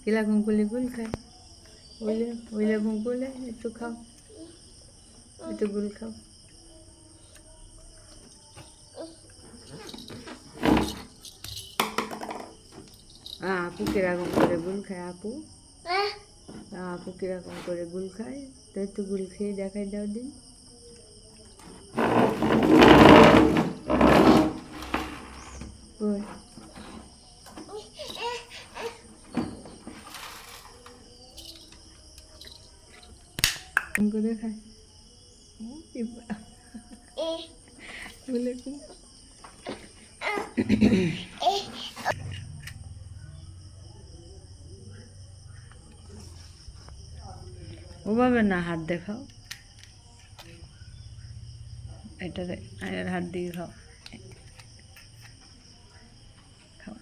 কিরকম করলে গুল খায়, ওই রকম করলে একটু খাও, একটু গুল খাও। আপু কিরকম করে গুল খায়, আপু আপু কিরকম করে গুল খায়, তো একটু গুল খেয়ে দেখাই দাও দিন। করে খায় বলে কি ওভাবে না, হাত দেখাও, এটারে এর হাত দিয়ে খাও, খাও।